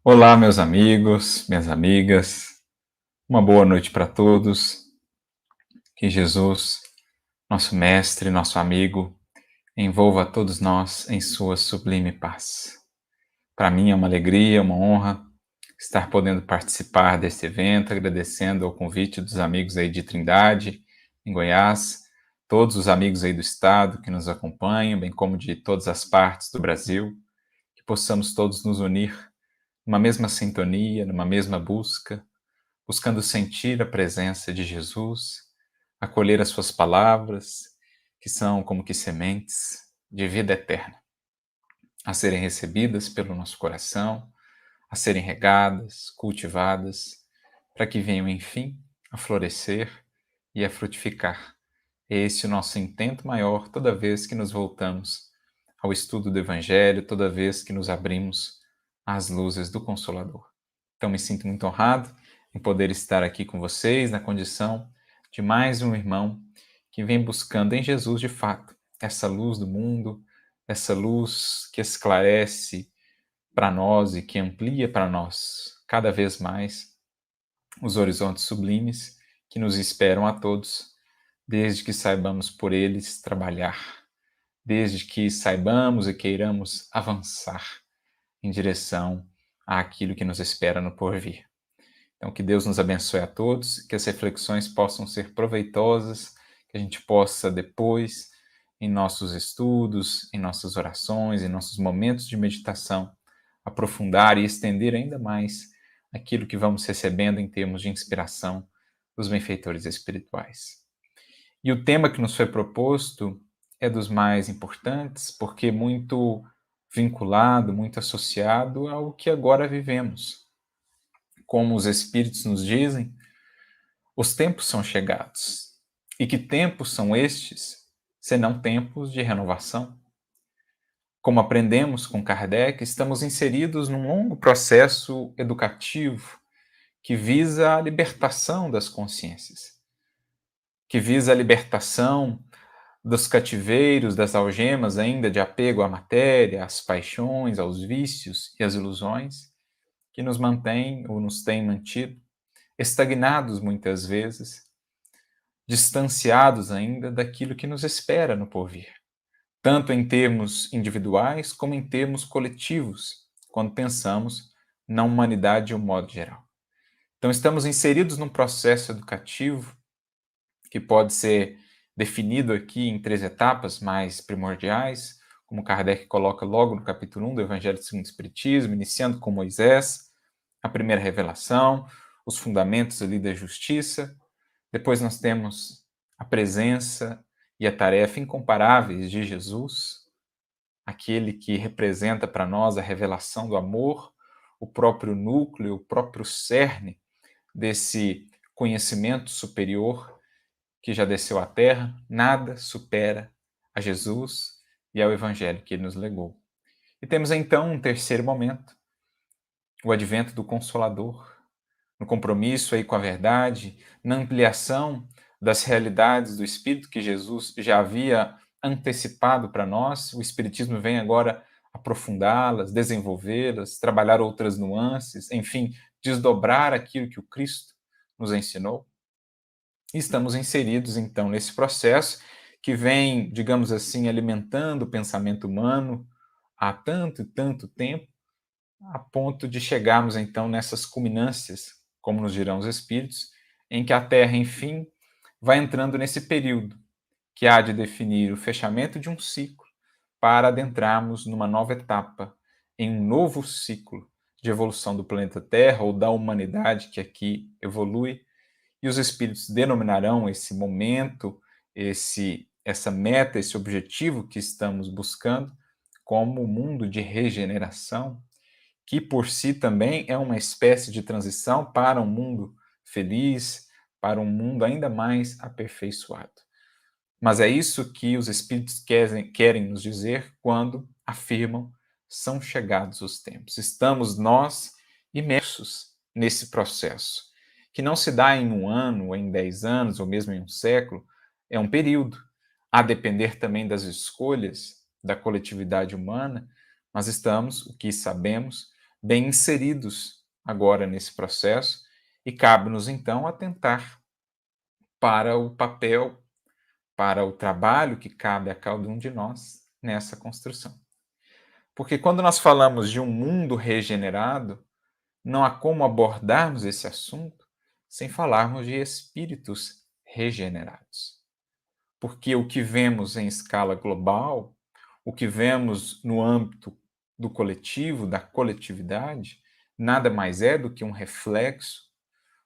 Olá, meus amigos, minhas amigas, uma boa noite para todos. Que Jesus, nosso Mestre, nosso amigo, envolva todos nós em sua sublime paz. Para mim é uma alegria, uma honra estar podendo participar deste evento, agradecendo ao convite dos amigos aí de Trindade, em Goiás, todos os amigos aí do estado que nos acompanham, bem como de todas as partes do Brasil, que possamos todos nos unir numa mesma sintonia, numa mesma busca, buscando sentir a presença de Jesus, acolher as suas palavras, que são como que sementes de vida eterna, a serem recebidas pelo nosso coração, a serem regadas, cultivadas, para que venham, enfim, a florescer e a frutificar. É esse o nosso intento maior toda vez que nos voltamos ao estudo do Evangelho, toda vez que nos abrimos às luzes do Consolador. Então, me sinto muito honrado em poder estar aqui com vocês na condição de mais um irmão que vem buscando em Jesus, de fato, essa luz do mundo, essa luz que esclarece para nós e que amplia para nós cada vez mais os horizontes sublimes que nos esperam a todos, desde que saibamos por eles trabalhar, desde que saibamos e queiramos avançar em direção àquilo que nos espera no porvir. Então, que Deus nos abençoe a todos, que as reflexões possam ser proveitosas, que a gente possa depois, em nossos estudos, em nossas orações, em nossos momentos de meditação, aprofundar e estender ainda mais aquilo que vamos recebendo em termos de inspiração dos benfeitores espirituais. E o tema que nos foi proposto é dos mais importantes, porque muito vinculado, muito associado ao que agora vivemos. Como os Espíritos nos dizem, os tempos são chegados. E que tempos são estes, senão tempos de renovação? Como aprendemos com Kardec, estamos inseridos num longo processo educativo que visa a libertação das consciências, que visa a libertação dos cativeiros, das algemas ainda de apego à matéria, às paixões, aos vícios e às ilusões, que nos mantêm ou nos têm mantido estagnados muitas vezes, distanciados ainda daquilo que nos espera no porvir, tanto em termos individuais como em termos coletivos, quando pensamos na humanidade de um modo geral. Então, estamos inseridos num processo educativo que pode ser definido aqui em três etapas mais primordiais, como Kardec coloca logo no capítulo 1 do Evangelho segundo o Espiritismo, iniciando com Moisés, a primeira revelação, os fundamentos ali da justiça. Depois nós temos a presença e a tarefa incomparáveis de Jesus, aquele que representa para nós a revelação do amor, o próprio núcleo, o próprio cerne desse conhecimento superior que já desceu à Terra. Nada supera a Jesus e ao Evangelho que ele nos legou. E temos então um terceiro momento, o advento do Consolador, no compromisso aí com a verdade, na ampliação das realidades do Espírito que Jesus já havia antecipado para nós. O Espiritismo vem agora aprofundá-las, desenvolvê-las, trabalhar outras nuances, enfim, desdobrar aquilo que o Cristo nos ensinou. E estamos inseridos, então, nesse processo que vem, digamos assim, alimentando o pensamento humano há tanto e tanto tempo, a ponto de chegarmos, então, nessas culminâncias, como nos dirão os Espíritos, em que a Terra, enfim, vai entrando nesse período que há de definir o fechamento de um ciclo para adentrarmos numa nova etapa, em um novo ciclo de evolução do planeta Terra ou da humanidade que aqui evolui. E os Espíritos denominarão esse momento, essa meta, esse objetivo que estamos buscando como o mundo de regeneração, que por si também é uma espécie de transição para um mundo feliz, para um mundo ainda mais aperfeiçoado. Mas é isso que os Espíritos querem nos dizer quando afirmam: são chegados os tempos. Estamos nós imersos nesse processo, que não se dá em um ano, ou em 10 anos, ou mesmo em um século, é um período, a depender também das escolhas da coletividade humana, mas estamos, o que sabemos, bem inseridos agora nesse processo, e cabe-nos então atentar para o papel, para o trabalho que cabe a cada um de nós nessa construção. Porque quando nós falamos de um mundo regenerado, não há como abordarmos esse assunto sem falarmos de espíritos regenerados. Porque o que vemos em escala global, o que vemos no âmbito do coletivo, da coletividade, nada mais é do que um reflexo,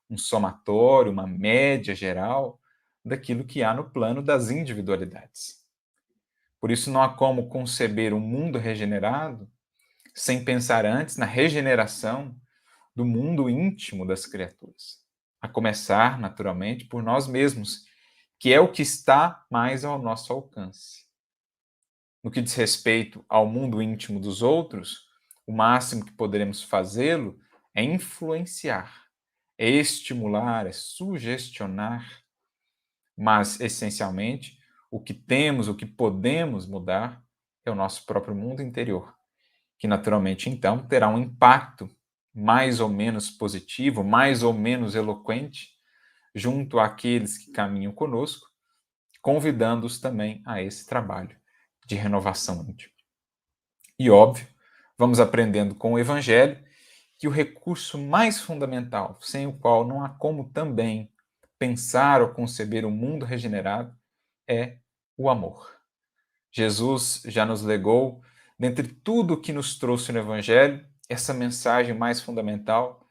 um somatório, uma média geral daquilo que há no plano das individualidades. Por isso, não há como conceber um mundo regenerado sem pensar antes na regeneração do mundo íntimo das criaturas. A começar, naturalmente, por nós mesmos, que é o que está mais ao nosso alcance. No que diz respeito ao mundo íntimo dos outros, o máximo que poderemos fazê-lo é influenciar, é estimular, é sugestionar, mas, essencialmente, o que temos, o que podemos mudar é o nosso próprio mundo interior, que naturalmente, então, terá um impacto mais ou menos positivo, mais ou menos eloquente, junto àqueles que caminham conosco, convidando-os também a esse trabalho de renovação íntima. E óbvio, vamos aprendendo com o Evangelho que o recurso mais fundamental, sem o qual não há como também pensar ou conceber um mundo regenerado, é o amor. Jesus já nos legou, dentre tudo o que nos trouxe no Evangelho, essa mensagem mais fundamental,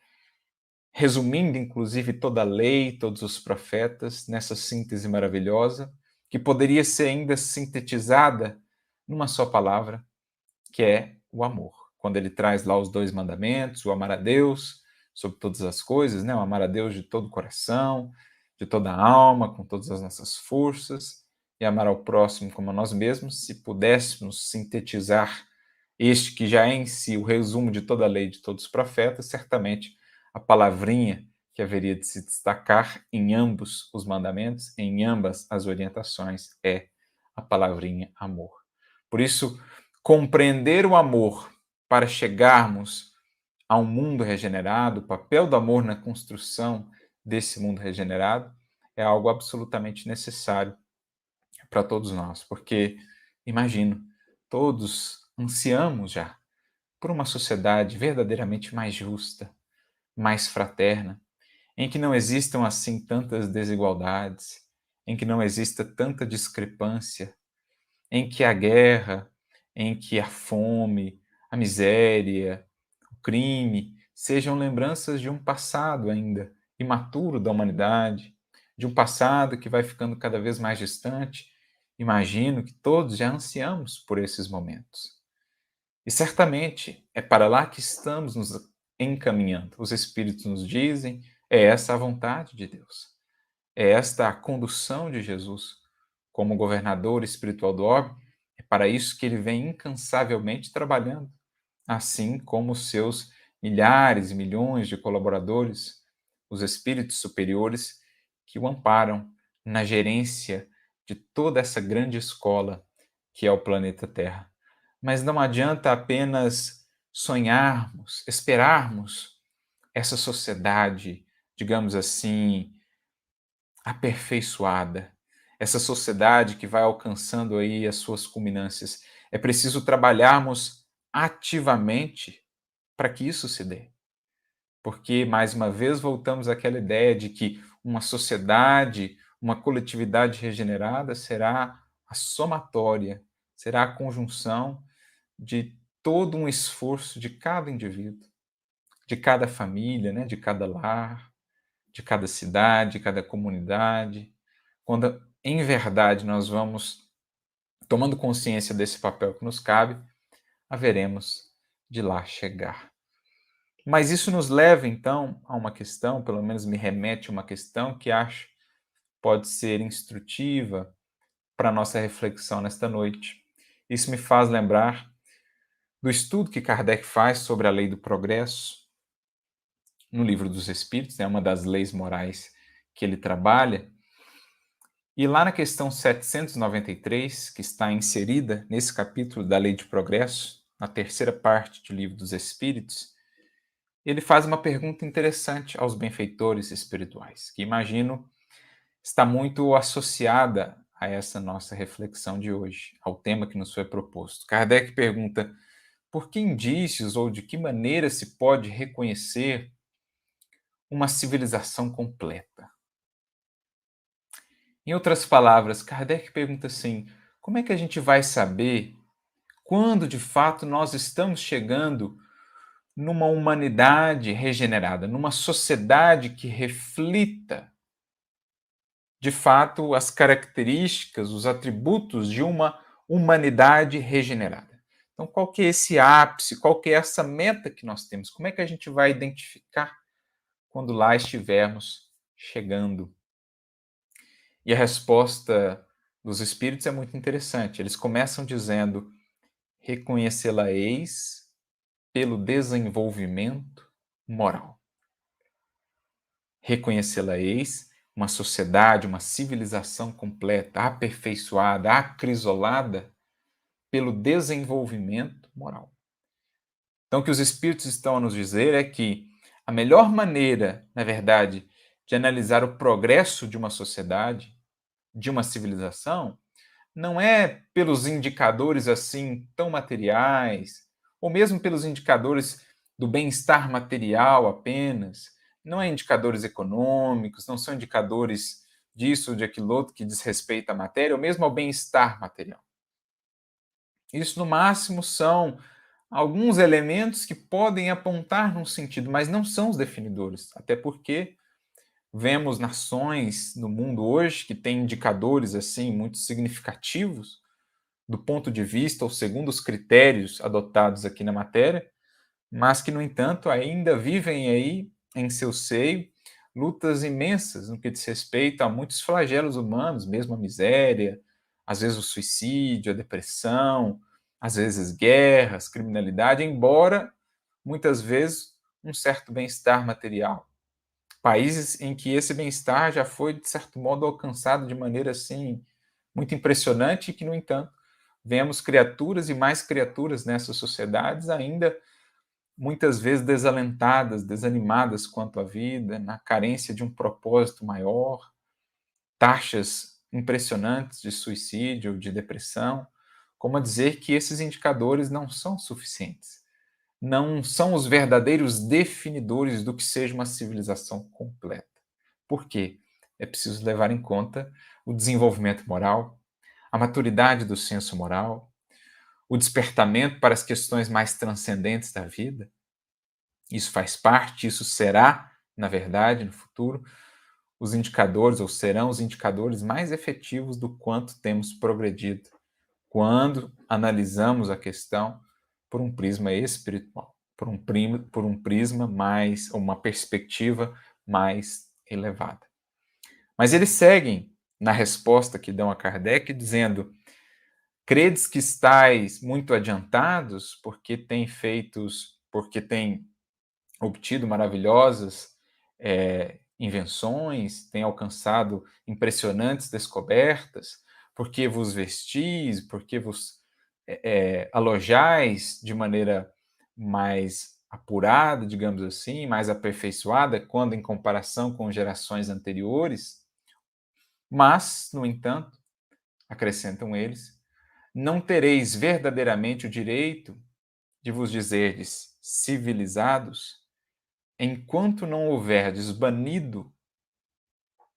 resumindo inclusive toda a lei, todos os profetas, nessa síntese maravilhosa, que poderia ser ainda sintetizada numa só palavra, que é o amor. Quando ele traz lá os 2 mandamentos, o amar a Deus sobre todas as coisas, né? O amar a Deus de todo o coração, de toda a alma, com todas as nossas forças, e amar ao próximo como a nós mesmos. Se pudéssemos sintetizar este que já é em si o resumo de toda a lei de todos os profetas, certamente a palavrinha que haveria de se destacar em ambos os mandamentos, em ambas as orientações, é a palavrinha amor. Por isso, compreender o amor para chegarmos a um mundo regenerado, o papel do amor na construção desse mundo regenerado, é algo absolutamente necessário para todos nós, porque, imagino, todos ansiamos já por uma sociedade verdadeiramente mais justa, mais fraterna, em que não existam assim tantas desigualdades, em que não exista tanta discrepância, em que a guerra, em que a fome, a miséria, o crime sejam lembranças de um passado ainda imaturo da humanidade, de um passado que vai ficando cada vez mais distante. Imagino que todos já ansiamos por esses momentos. E certamente é para lá que estamos nos encaminhando. Os Espíritos nos dizem, é essa a vontade de Deus. É esta a condução de Jesus como governador espiritual do orbe. É para isso que ele vem incansavelmente trabalhando, assim como os seus milhares e milhões de colaboradores, os espíritos superiores que o amparam na gerência de toda essa grande escola que é o planeta Terra. Mas não adianta apenas sonharmos, esperarmos essa sociedade, digamos assim, aperfeiçoada, essa sociedade que vai alcançando aí as suas culminâncias. É preciso trabalharmos ativamente para que isso se dê. Porque, mais uma vez, voltamos àquela ideia de que uma sociedade, uma coletividade regenerada será a somatória, será a conjunção de todo um esforço de cada indivíduo, de cada família, né, de cada lar, de cada cidade, de cada comunidade. Quando, em verdade, nós vamos tomando consciência desse papel que nos cabe, haveremos de lá chegar. Mas isso nos leva, então, a uma questão, pelo menos me remete a uma questão que acho pode ser instrutiva para a nossa reflexão nesta noite. Isso me faz lembrar do estudo que Kardec faz sobre a lei do progresso, no Livro dos Espíritos, é uma das leis morais que ele trabalha. E lá na questão 793, que está inserida nesse capítulo da Lei de Progresso, na terceira parte do Livro dos Espíritos, ele faz uma pergunta interessante aos benfeitores espirituais, que imagino está muito associada a essa nossa reflexão de hoje, ao tema que nos foi proposto. Kardec pergunta: por que indícios ou de que maneira se pode reconhecer uma civilização completa? Em outras palavras, Kardec pergunta assim: como é que a gente vai saber quando de fato nós estamos chegando numa humanidade regenerada, numa sociedade que reflita de fato as características, os atributos de uma humanidade regenerada? Então, qual que é esse ápice? Qual que é essa meta que nós temos? Como é que a gente vai identificar quando lá estivermos chegando? E a resposta dos espíritos é muito interessante. Eles começam dizendo: reconhecê-la-eis pelo desenvolvimento moral. Reconhecê-la-eis uma sociedade, uma civilização completa, aperfeiçoada, acrisolada pelo desenvolvimento moral. Então, o que os espíritos estão a nos dizer é que a melhor maneira, na verdade, de analisar o progresso de uma sociedade, de uma civilização, não é pelos indicadores assim tão materiais, ou mesmo pelos indicadores do bem-estar material apenas, não é indicadores econômicos, não são indicadores disso ou de aquilo outro que diz respeito à matéria, ou mesmo ao bem-estar material. Isso, no máximo, são alguns elementos que podem apontar num sentido, mas não são os definidores, até porque vemos nações no mundo hoje que têm indicadores assim muito significativos do ponto de vista ou segundo os critérios adotados aqui na matéria, mas que, no entanto, ainda vivem aí em seu seio lutas imensas no que diz respeito a muitos flagelos humanos, mesmo a miséria, às vezes o suicídio, a depressão, às vezes guerras, criminalidade, embora muitas vezes um certo bem-estar material. Países em que esse bem-estar já foi, de certo modo, alcançado de maneira assim muito impressionante e que, no entanto, vemos criaturas e mais criaturas nessas sociedades ainda muitas vezes desalentadas, desanimadas quanto à vida, na carência de um propósito maior, taxas impressionantes de suicídio, de depressão, como a dizer que esses indicadores não são suficientes, não são os verdadeiros definidores do que seja uma civilização completa. Por quê? É preciso levar em conta o desenvolvimento moral, a maturidade do senso moral, o despertamento para as questões mais transcendentes da vida. Isso faz parte, isso será, na verdade, no futuro, os indicadores, ou serão os indicadores mais efetivos do quanto temos progredido, quando analisamos a questão por um prisma espiritual, por um prisma mais, ou uma perspectiva mais elevada. Mas eles seguem na resposta que dão a Kardec, dizendo: credes que estáis muito adiantados, porque têm obtido maravilhosas invenções, têm alcançado impressionantes descobertas, porque vos vestis, porque vos alojais de maneira mais apurada, digamos assim, mais aperfeiçoada, quando em comparação com gerações anteriores. Mas, no entanto, acrescentam eles, não tereis verdadeiramente o direito de vos dizerdes civilizados, enquanto não houverdes banido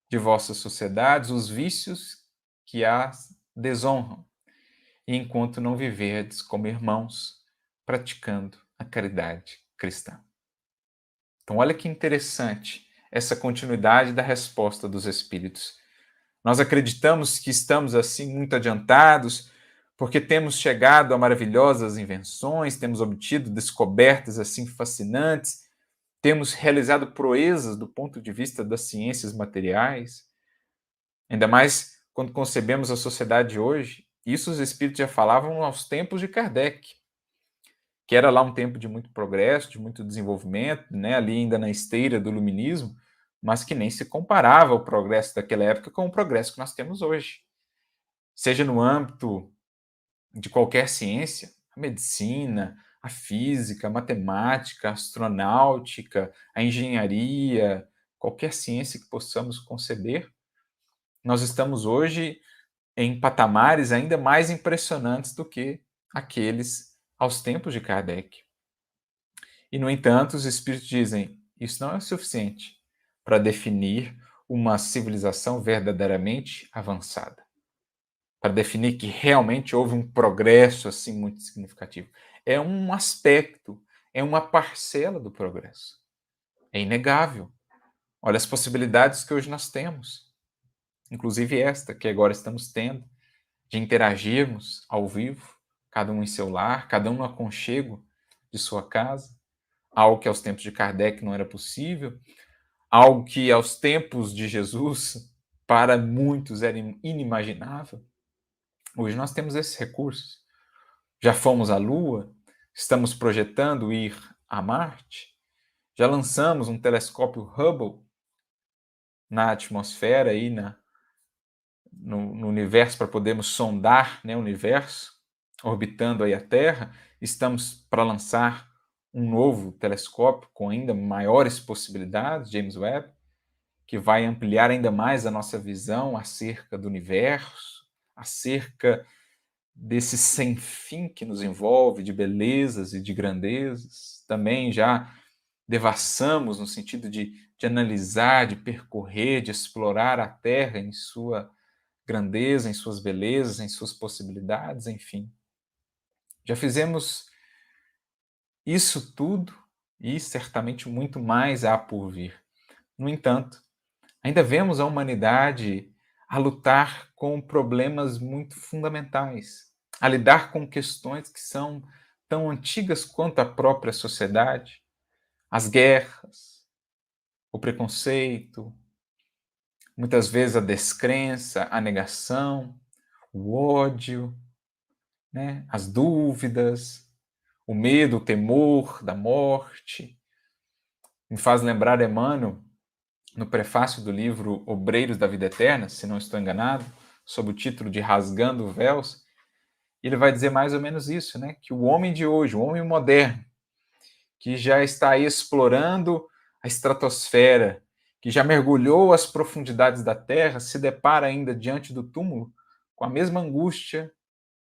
de vossas sociedades os vícios que as desonram, e enquanto não viverdes como irmãos, praticando a caridade cristã. Então, olha que interessante essa continuidade da resposta dos Espíritos. Nós acreditamos que estamos assim muito adiantados, porque temos chegado a maravilhosas invenções, temos obtido descobertas assim fascinantes, temos realizado proezas do ponto de vista das ciências materiais. Ainda mais quando concebemos a sociedade de hoje, isso os espíritos já falavam aos tempos de Kardec, que era lá um tempo de muito progresso, de muito desenvolvimento, né, ali ainda na esteira do iluminismo, mas que nem se comparava o progresso daquela época com o progresso que nós temos hoje. Seja no âmbito de qualquer ciência, a medicina, a física, a matemática, a astronáutica, a engenharia, qualquer ciência que possamos conceber, nós estamos hoje em patamares ainda mais impressionantes do que aqueles aos tempos de Kardec. E, no entanto, os espíritos dizem: isso não é o suficiente para definir uma civilização verdadeiramente avançada, para definir que realmente houve um progresso assim muito significativo. É um aspecto, é uma parcela do progresso. É inegável. Olha as possibilidades que hoje nós temos, inclusive esta que agora estamos tendo, de interagirmos ao vivo, cada um em seu lar, cada um no aconchego de sua casa, algo que aos tempos de Kardec não era possível, algo que aos tempos de Jesus, para muitos, era inimaginável. Hoje nós temos esses recursos. Já fomos à Lua, estamos projetando ir a Marte, já lançamos um telescópio Hubble na atmosfera e no universo para podermos sondar, né, o universo, orbitando aí a Terra. Estamos para lançar um novo telescópio com ainda maiores possibilidades, James Webb, que vai ampliar ainda mais a nossa visão acerca do universo, acerca desse sem fim que nos envolve, de belezas e de grandezas. Também já devassamos no sentido de analisar, de percorrer, de explorar a Terra em sua grandeza, em suas belezas, em suas possibilidades, enfim. Já fizemos isso tudo e certamente muito mais há por vir. No entanto, ainda vemos a humanidade a lutar com problemas muito fundamentais, a lidar com questões que são tão antigas quanto a própria sociedade, as guerras, o preconceito, muitas vezes a descrença, a negação, o ódio, né, as dúvidas, o medo, o temor da morte. Me faz lembrar Emmanuel, no prefácio do livro Obreiros da Vida Eterna, se não estou enganado, sob o título de Rasgando Véus, ele vai dizer mais ou menos isso, né? Que o homem de hoje, o homem moderno, que já está aí explorando a estratosfera, que já mergulhou as profundidades da Terra, se depara ainda diante do túmulo com a mesma angústia,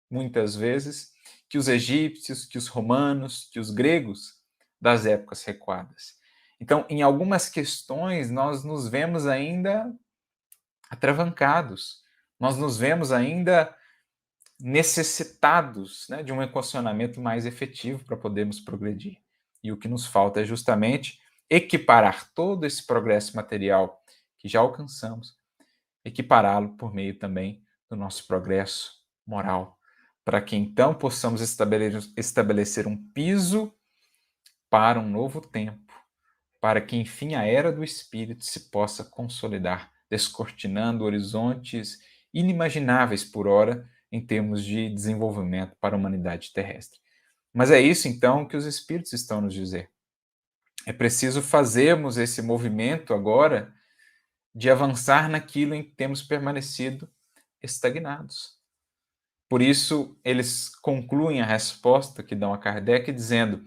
muitas vezes, que os egípcios, que os romanos, que os gregos das épocas recuadas. Então, em algumas questões, nós nos vemos ainda atravancados, nós nos vemos ainda necessitados, né, de um equacionamento mais efetivo para podermos progredir. E o que nos falta é justamente equiparar todo esse progresso material que já alcançamos, equipará-lo por meio também do nosso progresso moral, para que então possamos estabelecer um piso para um novo tempo, para que enfim a era do Espírito se possa consolidar, descortinando horizontes inimagináveis por hora em termos de desenvolvimento para a humanidade terrestre. Mas é isso então que os Espíritos estão nos dizer. É preciso fazermos esse movimento agora de avançar naquilo em que temos permanecido estagnados. Por isso, eles concluem a resposta que dão a Kardec dizendo: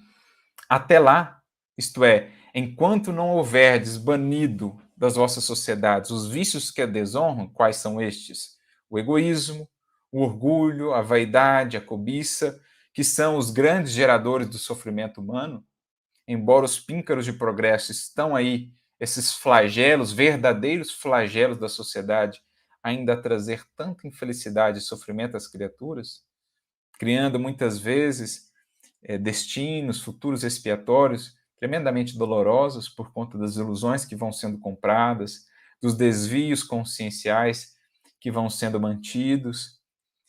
até lá, isto é, enquanto não houverdes banido das vossas sociedades os vícios que a desonram, quais são estes? O egoísmo, o orgulho, a vaidade, a cobiça, que são os grandes geradores do sofrimento humano, embora os píncaros de progresso estão aí, esses flagelos, verdadeiros flagelos da sociedade, ainda a trazer tanta infelicidade e sofrimento às criaturas, criando muitas vezes destinos, futuros expiatórios tremendamente dolorosos por conta das ilusões que vão sendo compradas, dos desvios conscienciais que vão sendo mantidos.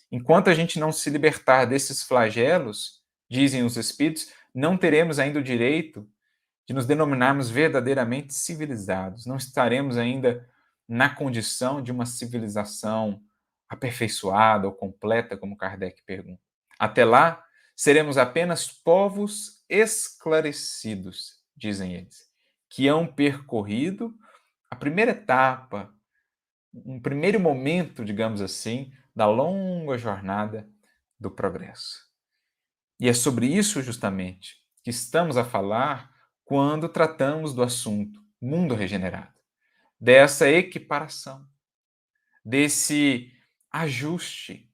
Enquanto a gente não se libertar desses flagelos, dizem os espíritos, não teremos ainda o direito de nos denominarmos verdadeiramente civilizados. Não estaremos ainda na condição de uma civilização aperfeiçoada ou completa, como Kardec pergunta. Até lá, seremos apenas povos esclarecidos, dizem eles, que hão percorrido a primeira etapa, um primeiro momento, digamos assim, da longa jornada do progresso. E é sobre isso, justamente, que estamos a falar quando tratamos do assunto mundo regenerado, dessa equiparação, desse ajuste,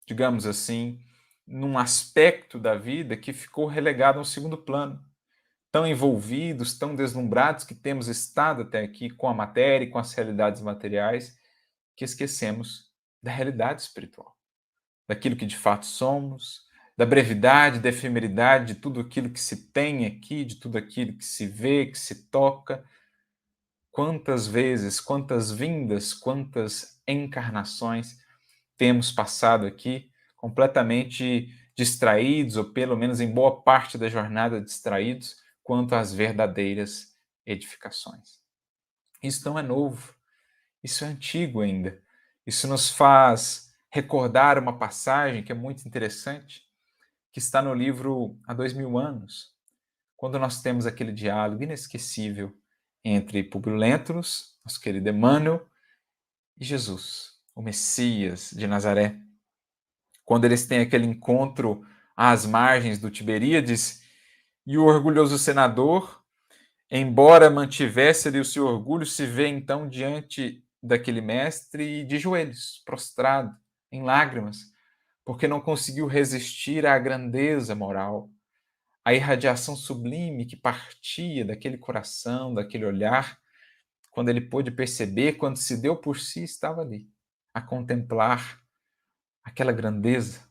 digamos assim, num aspecto da vida que ficou relegado a um segundo plano. Tão envolvidos, tão deslumbrados que temos estado até aqui com a matéria e com as realidades materiais, que esquecemos da realidade espiritual, daquilo que de fato somos, da brevidade, da efemeridade de tudo aquilo que se tem aqui, de tudo aquilo que se vê, que se toca. Quantas vezes, quantas vindas, quantas encarnações temos passado aqui completamente distraídos, ou pelo menos em boa parte da jornada distraídos, quanto às verdadeiras edificações. Isso não é novo, isso é antigo ainda. Isso nos faz recordar uma passagem que é muito interessante, que está no livro Há 2000 anos, quando nós temos aquele diálogo inesquecível entre Públio Lentulus, nosso querido Emmanuel, e Jesus, o Messias de Nazaré. Quando eles têm aquele encontro às margens do Tiberíades, e o orgulhoso senador, embora mantivesse ali o seu orgulho, se vê então diante daquele mestre de joelhos, prostrado, em lágrimas, porque não conseguiu resistir à grandeza moral, à irradiação sublime que partia daquele coração, daquele olhar, quando ele pôde perceber, quando se deu por si, estava ali, a contemplar aquela grandeza,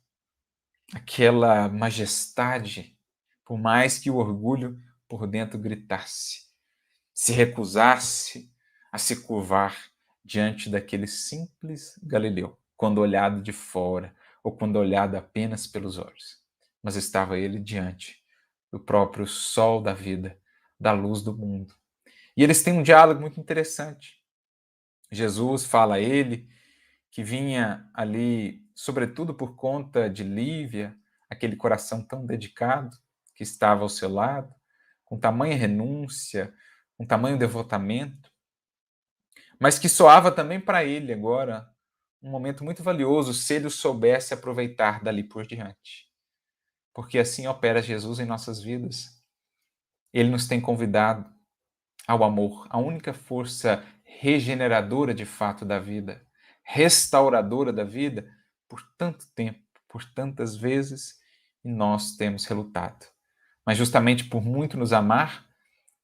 aquela majestade, por mais que o orgulho por dentro gritasse, se recusasse a se curvar diante daquele simples Galileu, quando olhado de fora ou quando olhado apenas pelos olhos. Mas estava ele diante do próprio sol da vida, da luz do mundo. E eles têm um diálogo muito interessante. Jesus fala a ele que vinha ali, sobretudo por conta de Lívia, aquele coração tão dedicado que estava ao seu lado, com tamanha renúncia, com tamanho devotamento, mas que soava também para ele agora um momento muito valioso se ele o soubesse aproveitar dali por diante. Porque assim opera Jesus em nossas vidas. Ele nos tem convidado ao amor, a única força regeneradora de fato da vida, restauradora da vida, por tanto tempo, por tantas vezes, e nós temos relutado. Mas justamente por muito nos amar,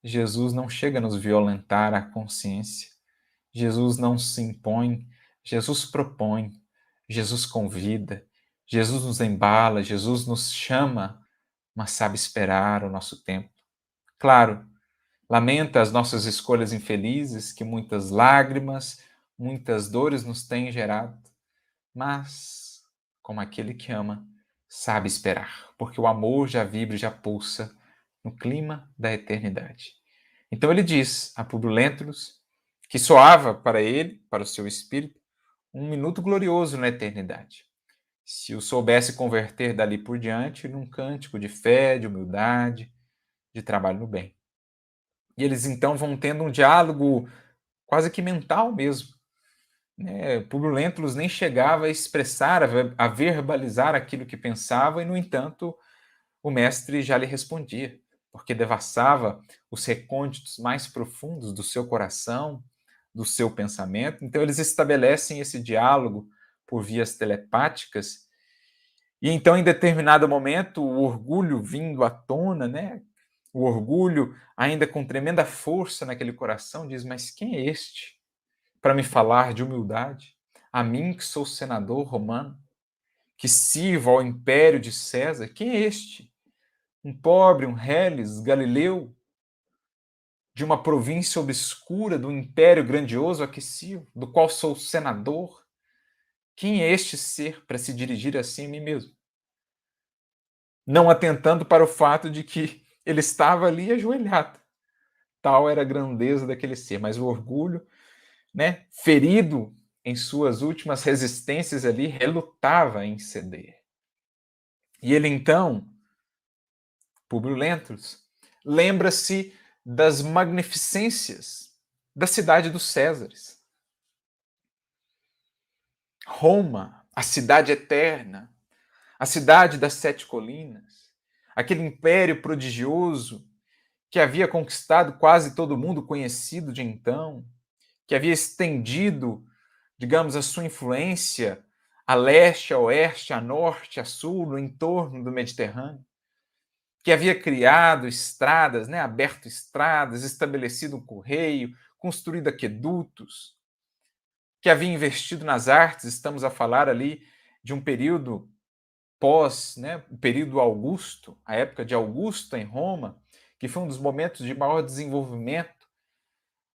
Jesus não chega a nos violentar a consciência. Jesus não se impõe, Jesus propõe, Jesus convida, Jesus nos embala, Jesus nos chama, mas sabe esperar o nosso tempo. Claro, lamenta as nossas escolhas infelizes, que muitas lágrimas, muitas dores nos têm gerado, mas, como aquele que ama, sabe esperar, porque o amor já vibra e já pulsa no clima da eternidade. Então ele diz a Públio Lentulus que soava para ele, para o seu espírito, um minuto glorioso na eternidade. Se o soubesse converter dali por diante num cântico de fé, de humildade, de trabalho no bem. E eles então vão tendo um diálogo quase que mental mesmo. Públio Lentulus nem chegava a expressar, a verbalizar aquilo que pensava, e, no entanto, o mestre já lhe respondia, porque devassava os recônditos mais profundos do seu coração, do seu pensamento. Então, eles estabelecem esse diálogo por vias telepáticas, e então, em determinado momento, o orgulho vindo à tona, né? O orgulho, ainda com tremenda força naquele coração, diz: mas quem é este para me falar de humildade? A mim, que sou senador romano, que sirvo ao império de César, quem é este? Um pobre, um reles, galileu, de uma província obscura do império grandioso a que sirvo, do qual sou senador? Quem é este ser para se dirigir assim a mim mesmo? Não atentando para o fato de que ele estava ali ajoelhado. Tal era a grandeza daquele ser, mas o orgulho, né, ferido em suas últimas resistências ali, relutava em ceder. E ele então, Públio Lentulus, lembra-se das magnificências da cidade dos Césares. Roma, a cidade eterna, a cidade das sete colinas, aquele império prodigioso que havia conquistado quase todo mundo conhecido de então, que havia estendido, digamos, a sua influência a leste, a oeste, a norte, a sul, no entorno do Mediterrâneo, que havia criado estradas, né, aberto estradas, estabelecido um correio, construído aquedutos, que havia investido nas artes. Estamos a falar ali de um período pós, né, o período Augusto, a época de Augusto em Roma, que foi um dos momentos de maior desenvolvimento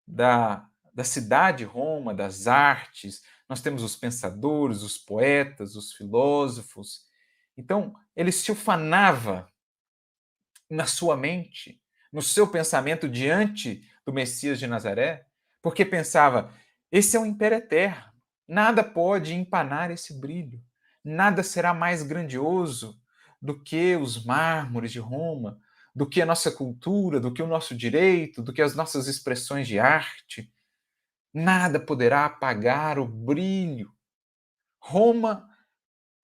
da cidade de Roma, das artes. Nós temos os pensadores, os poetas, os filósofos. Então, ele se ufanava na sua mente, no seu pensamento diante do Messias de Nazaré, porque pensava: esse é um império eterno, nada pode empanar esse brilho, nada será mais grandioso do que os mármores de Roma, do que a nossa cultura, do que o nosso direito, do que as nossas expressões de arte. Nada poderá apagar o brilho. Roma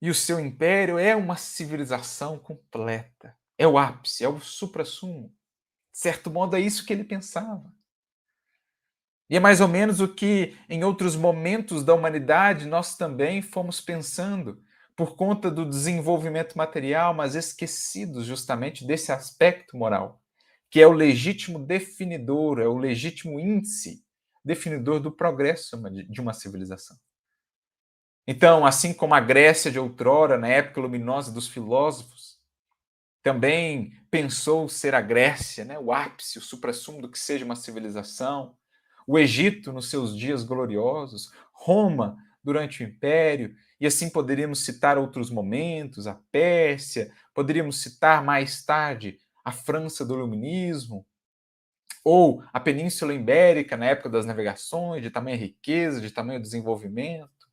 e o seu império é uma civilização completa. É o ápice, é o suprassumo. De certo modo, é isso que ele pensava. E é mais ou menos o que, em outros momentos da humanidade, nós também fomos pensando, por conta do desenvolvimento material, mas esquecidos justamente desse aspecto moral, que é o legítimo definidor, é o legítimo índice definidor do progresso de uma civilização. Então, assim como a Grécia de outrora, na época luminosa dos filósofos, também pensou ser a Grécia, né, o ápice, o suprassumo do que seja uma civilização, o Egito nos seus dias gloriosos, Roma durante o Império, e assim poderíamos citar outros momentos, a Pérsia, poderíamos citar mais tarde a França do Iluminismo, ou a Península Ibérica na época das navegações, de tamanha riqueza, de tamanho desenvolvimento.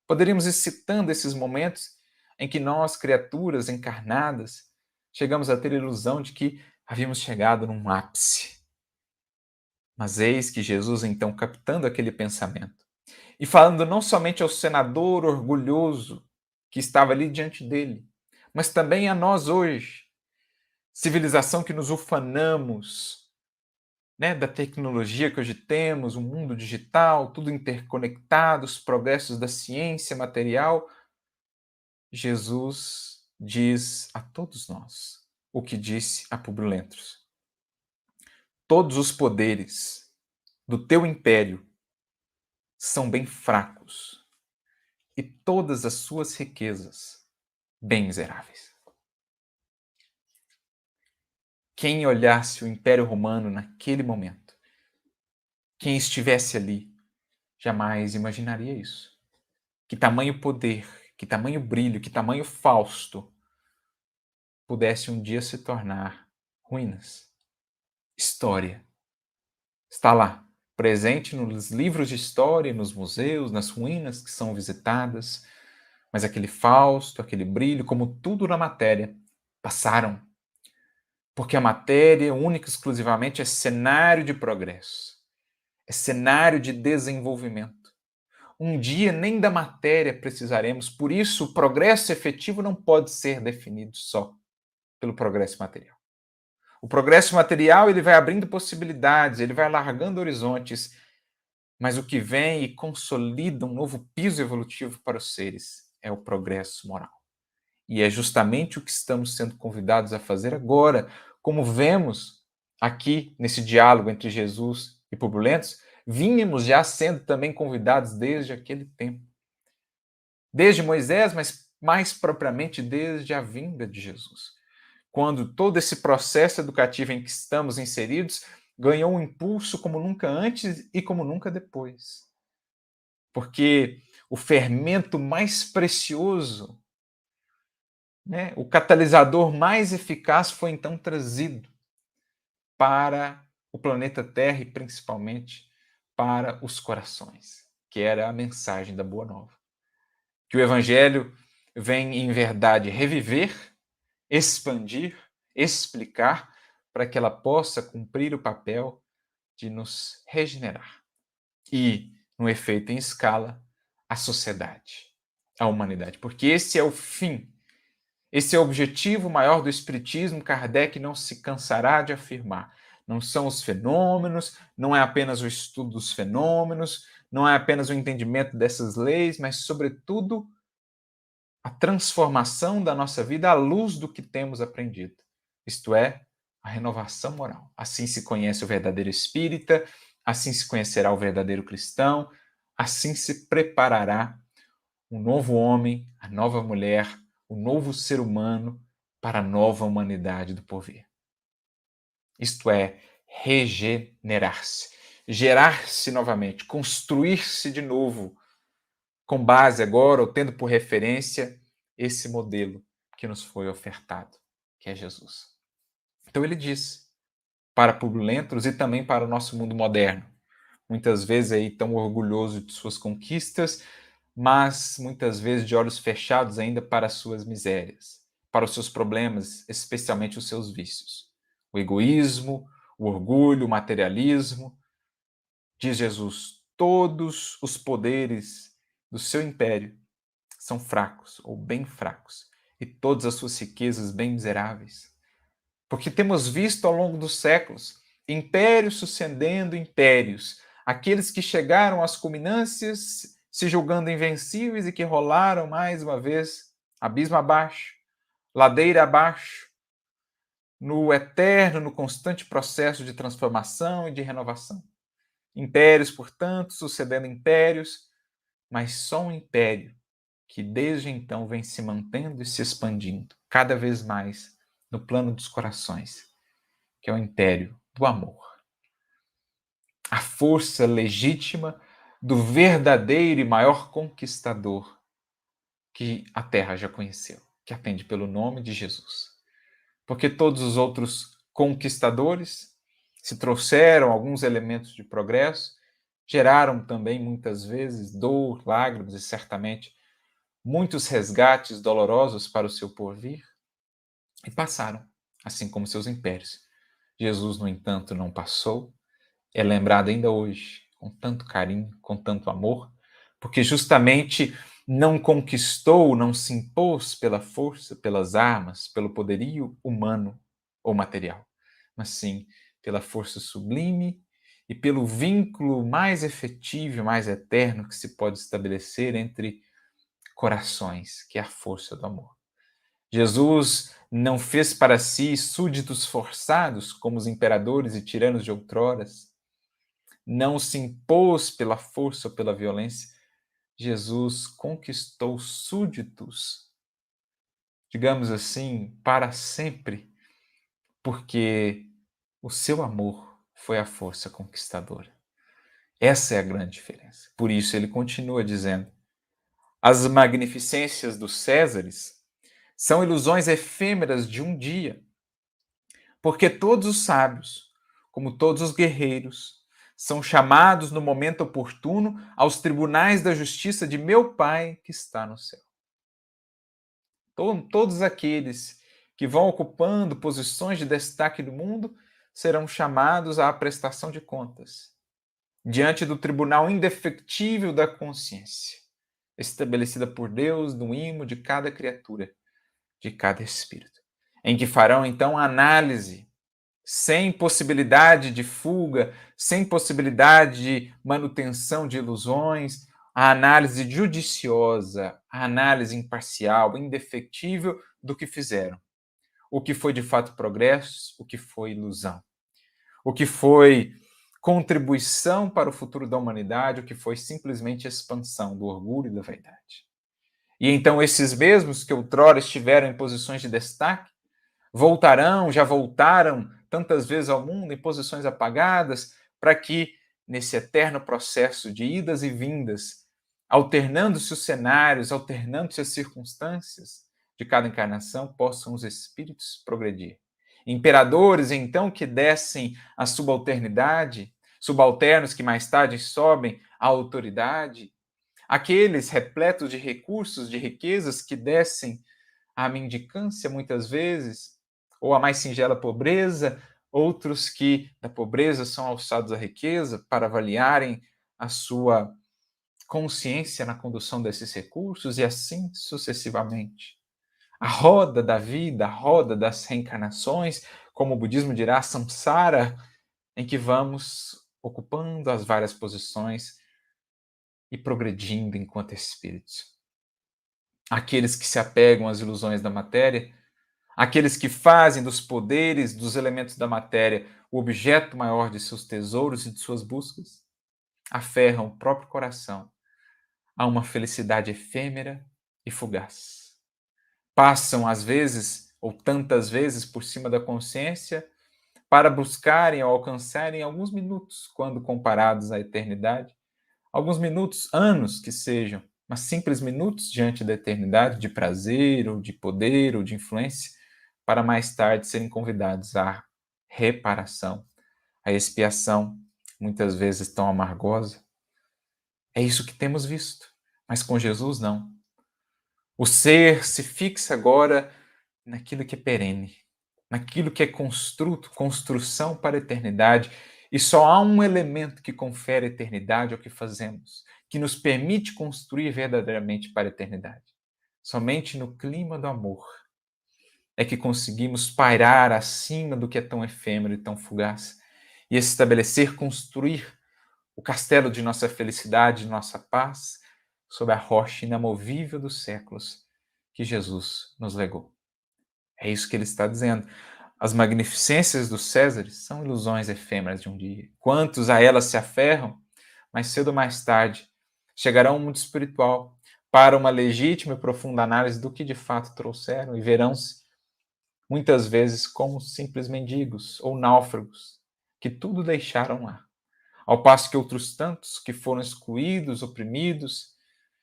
Poderíamos ir citando esses momentos em que nós, criaturas encarnadas, chegamos a ter a ilusão de que havíamos chegado num ápice. Mas eis que Jesus, então, captando aquele pensamento e falando não somente ao senador orgulhoso que estava ali diante dele, mas também a nós hoje, civilização que nos ufanamos, né, da tecnologia que hoje temos, o mundo digital, tudo interconectado, os progressos da ciência material. Jesus diz a todos nós o que disse a Publio Lentulus: todos os poderes do teu império são bem fracos e todas as suas riquezas bem miseráveis. Quem olhasse o Império Romano naquele momento, quem estivesse ali, jamais imaginaria isso. Que tamanho poder, que tamanho brilho, que tamanho Fausto pudesse um dia se tornar ruínas, história. Está lá, presente nos livros de história, nos museus, nas ruínas que são visitadas, mas aquele Fausto, aquele brilho, como tudo na matéria, passaram. Porque a matéria, única e exclusivamente, é cenário de progresso, é cenário de desenvolvimento. Um dia nem da matéria precisaremos, por isso o progresso efetivo não pode ser definido só pelo progresso material. O progresso material ele vai abrindo possibilidades, ele vai alargando horizontes, mas o que vem e consolida um novo piso evolutivo para os seres é o progresso moral. E é justamente o que estamos sendo convidados a fazer agora, como vemos aqui nesse diálogo entre Jesus e Publio Lentulus, vínhamos já sendo também convidados desde aquele tempo. Desde Moisés, mas mais propriamente desde a vinda de Jesus. Quando todo esse processo educativo em que estamos inseridos ganhou um impulso como nunca antes e como nunca depois. Porque o fermento mais precioso, né, o catalisador mais eficaz foi então trazido para o planeta Terra e principalmente para os corações, que era a mensagem da Boa Nova. Que o Evangelho vem, em verdade, reviver, expandir, explicar, para que ela possa cumprir o papel de nos regenerar. E, no efeito em escala, a sociedade, a humanidade. Porque esse é o fim Esse é o objetivo maior do Espiritismo, Kardec não se cansará de afirmar. Não são os fenômenos, não é apenas o estudo dos fenômenos, não é apenas o entendimento dessas leis, mas, sobretudo, a transformação da nossa vida à luz do que temos aprendido. Isto é, a renovação moral. Assim se conhece o verdadeiro espírita, assim se conhecerá o verdadeiro cristão, assim se preparará um novo homem, a nova mulher, o novo ser humano para a nova humanidade do porvir. Isto é, regenerar-se, gerar-se novamente, construir-se de novo, com base agora, ou tendo por referência, esse modelo que nos foi ofertado, que é Jesus. Então ele diz, para purulentos e também para o nosso mundo moderno, muitas vezes aí tão orgulhoso de suas conquistas, mas muitas vezes de olhos fechados ainda para as suas misérias, para os seus problemas, especialmente os seus vícios. O egoísmo, o orgulho, o materialismo. Diz Jesus, todos os poderes do seu império são fracos ou bem fracos, e todas as suas riquezas bem miseráveis. Porque temos visto ao longo dos séculos impérios sucedendo impérios, aqueles que chegaram às culminâncias se julgando invencíveis e que rolaram mais uma vez abismo abaixo, ladeira abaixo, no eterno, no constante processo de transformação e de renovação. Impérios, portanto, sucedendo impérios, mas só um império que desde então vem se mantendo e se expandindo cada vez mais no plano dos corações, que é o império do amor. A força legítima do verdadeiro e maior conquistador que a Terra já conheceu, que atende pelo nome de Jesus. Porque todos os outros conquistadores, se trouxeram alguns elementos de progresso, geraram também muitas vezes dor, lágrimas e certamente muitos resgates dolorosos para o seu porvir, e passaram, assim como seus impérios. Jesus, no entanto, não passou, é lembrado ainda hoje, com tanto carinho, com tanto amor, porque justamente não conquistou, não se impôs pela força, pelas armas, pelo poderio humano ou material, mas sim pela força sublime e pelo vínculo mais efetivo, mais eterno que se pode estabelecer entre corações, que é a força do amor. Jesus não fez para si súditos forçados, como os imperadores e tiranos de outroras. Não se impôs pela força ou pela violência. Jesus conquistou súditos, digamos assim, para sempre, porque o seu amor foi a força conquistadora. Essa é a grande diferença. Por isso ele continua dizendo: as magnificências dos Césares são ilusões efêmeras de um dia, porque todos os sábios, como todos os guerreiros, são chamados no momento oportuno aos tribunais da justiça de meu Pai que está no céu. Todos aqueles que vão ocupando posições de destaque no mundo serão chamados à prestação de contas diante do tribunal indefectível da consciência, estabelecida por Deus no imo de cada criatura, de cada espírito, em que farão então a análise, sem possibilidade de fuga, sem possibilidade de manutenção de ilusões, a análise judiciosa, a análise imparcial, indefectível do que fizeram. O que foi de fato progresso, o que foi ilusão. O que foi contribuição para o futuro da humanidade, o que foi simplesmente expansão do orgulho e da vaidade. E então esses mesmos que outrora estiveram em posições de destaque, voltarão, já voltaram tantas vezes ao mundo em posições apagadas, para que, nesse eterno processo de idas e vindas, alternando-se os cenários, alternando-se as circunstâncias de cada encarnação, possam os espíritos progredir. Imperadores, então, que descem à subalternidade, subalternos que mais tarde sobem à autoridade, aqueles repletos de recursos, de riquezas, que descem à mendicância muitas vezes, ou a mais singela pobreza, outros que da pobreza são alçados à riqueza para avaliarem a sua consciência na condução desses recursos e assim sucessivamente. A roda da vida, a roda das reencarnações, como o budismo dirá, samsara, em que vamos ocupando as várias posições e progredindo enquanto espíritos. Aqueles que se apegam às ilusões da matéria, aqueles que fazem dos poderes, dos elementos da matéria, o objeto maior de seus tesouros e de suas buscas, aferram o próprio coração a uma felicidade efêmera e fugaz. Passam, às vezes, ou tantas vezes, por cima da consciência para buscarem ou alcançarem alguns minutos, quando comparados à eternidade, alguns minutos, anos que sejam, mas simples minutos diante da eternidade, de prazer, ou de poder, ou de influência, para mais tarde serem convidados à reparação, à expiação, muitas vezes tão amargosa. É isso que temos visto, mas com Jesus não. O ser se fixa agora naquilo que é perene, naquilo que é construção para a eternidade, e só há um elemento que confere eternidade ao que fazemos, que nos permite construir verdadeiramente para a eternidade. Somente no clima do amor é que conseguimos pairar acima do que é tão efêmero e tão fugaz, e estabelecer, construir o castelo de nossa felicidade, de nossa paz, sob a rocha inamovível dos séculos que Jesus nos legou. É isso que ele está dizendo. As magnificências dos Césares são ilusões efêmeras de um dia. Quantos a elas se aferram, mais cedo ou mais tarde, chegarão ao mundo espiritual para uma legítima e profunda análise do que de fato trouxeram e verão-se, muitas vezes, como simples mendigos ou náufragos, que tudo deixaram lá. Ao passo que outros tantos que foram excluídos, oprimidos,